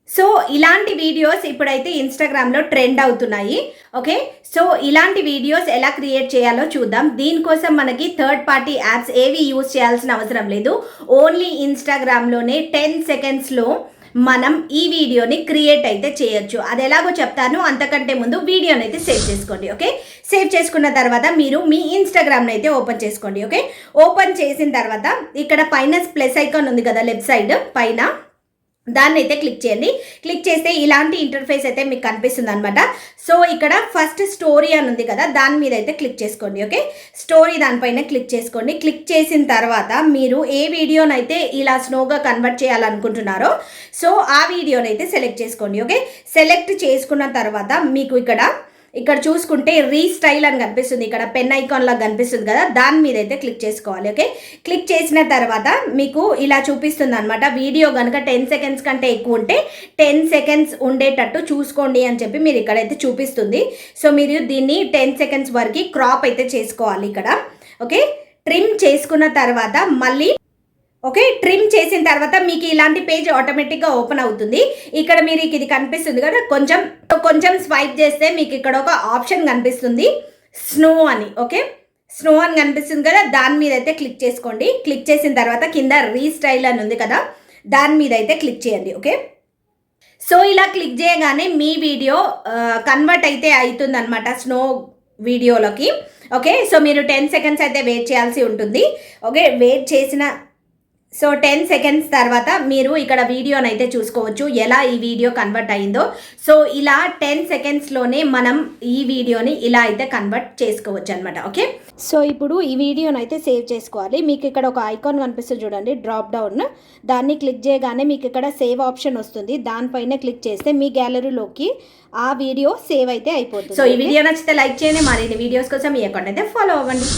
So ఇలాంటి videos ఇప్పుడైతే ఇన్స్టాగ్రామ్లో ట్రెండ్ అవుతున్నాయి. ఓకే, సో ఇలాంటి వీడియోస్ ఎలా క్రియేట్ చేయాలో చూద్దాం. దీనికోసం మనకి థర్డ్ పార్టీ యాప్స్ ఏవి యూజ్ చేయాల్సిన అవసరం లేదు. ఓన్లీ ఇన్స్టాగ్రామ్లోనే 10 సెకండ్స్లో మనం ఈ వీడియోని క్రియేట్ అయితే చేయొచ్చు. అది ఎలాగో చెప్తాను. అంతకంటే ముందు వీడియోని అయితే సేవ్ చేసుకోండి. ఓకే, సేవ్ చేసుకున్న తర్వాత మీరు మీ ఇన్స్టాగ్రామ్ని అయితే ఓపెన్ చేసుకోండి. ఓకే, ఓపెన్ చేసిన తర్వాత ఇక్కడ పైన ప్లస్ ఐకాన్ ఉంది కదా లెఫ్ట్ సైడ్ పైన, దాన్ని అయితే క్లిక్ చేయండి. క్లిక్ చేస్తే ఇలాంటి ఇంటర్ఫేస్ అయితే మీకు కనిపిస్తుంది అనమాట. సో ఇక్కడ ఫస్ట్ స్టోరీ అని ఉంది కదా, దాని మీద అయితే క్లిక్ చేసుకోండి. ఓకే, స్టోరీ దానిపైన క్లిక్ చేసుకోండి. క్లిక్ చేసిన తర్వాత మీరు ఏ వీడియోనైతే ఇలా స్నోగా కన్వర్ట్ చేయాలనుకుంటున్నారో సో ఆ వీడియోనైతే సెలెక్ట్ చేసుకోండి. ఓకే, సెలెక్ట్ చేసుకున్న తర్వాత మీకు ఇక్కడ చూసుకుంటే రీస్టైల్ అని కనిపిస్తుంది, ఇక్కడ పెన్ ఐకాన్ లాగా కనిపిస్తుంది కదా, దాని మీద అయితే క్లిక్ చేసుకోవాలి. ఓకే, క్లిక్ చేసిన తర్వాత మీకు ఇలా చూపిస్తుంది అనమాట. వీడియో కనుక 10 సెకండ్స్ కంటే ఎక్కువ ఉంటే 10 సెకండ్స్ ఉండేటట్టు చూసుకోండి అని చెప్పి మీరు ఇక్కడైతే చూపిస్తుంది. సో మీరు దీన్ని 10 సెకండ్స్ వరకు క్రాప్ అయితే చేసుకోవాలి ఇక్కడ. ఓకే, ట్రిమ్ చేసుకున్న తర్వాత మళ్ళీ ఓకే, ట్రిమ్ చేసిన తర్వాత మీకు ఇలాంటి పేజ్ ఆటోమేటిక్గా ఓపెన్ అవుతుంది. ఇక్కడ మీరు ఇది కనిపిస్తుంది కదా, కొంచెం స్వైప్ చేస్తే మీకు ఇక్కడ ఒక ఆప్షన్ కనిపిస్తుంది స్నో అని. ఓకే, స్నో అని కనిపిస్తుంది కదా, దాని మీద అయితే క్లిక్ చేసుకోండి. క్లిక్ చేసిన తర్వాత కింద రీస్టైల్ అని ఉంది కదా, దాని మీద అయితే క్లిక్ చేయండి. ఓకే, సో ఇలా క్లిక్ చేయగానే మీ వీడియో కన్వర్ట్ అయితే అవుతుంది అనమాట స్నో వీడియోలోకి. ఓకే, సో మీరు 10 సెకండ్స్ అయితే వెయిట్ చేయాల్సి ఉంటుంది. ఓకే, వెయిట్ చేసిన 10 సెకండ్స్ తర్వాత మీరు ఇక్కడ వీడియోని అయితే చూసుకోవచ్చు ఎలా ఈ వీడియో కన్వర్ట్ అయిందో. సో ఇలా 10 సెకండ్స్లోనే మనం ఈ వీడియోని ఇలా అయితే కన్వర్ట్ చేసుకోవచ్చు అనమాట. ఓకే, సో ఇప్పుడు ఈ వీడియోని అయితే సేవ్ చేసుకోవాలి. మీకు ఇక్కడ ఒక ఐకాన్ కనిపిస్తుంది చూడండి, డ్రాప్ డౌన్, దాన్ని క్లిక్ చేయగానే మీకు ఇక్కడ సేవ్ ఆప్షన్ వస్తుంది. దానిపైన క్లిక్ చేస్తే మీ గ్యాలరీలోకి ఆ వీడియో సేవ్ అయితే అయిపోతుంది. సో ఈ వీడియో నచ్చితే లైక్ చేయండి, మరిన్ని వీడియోస్ కోసం ఈ అకౌంట్ అయితే ఫాలో అవ్వండి.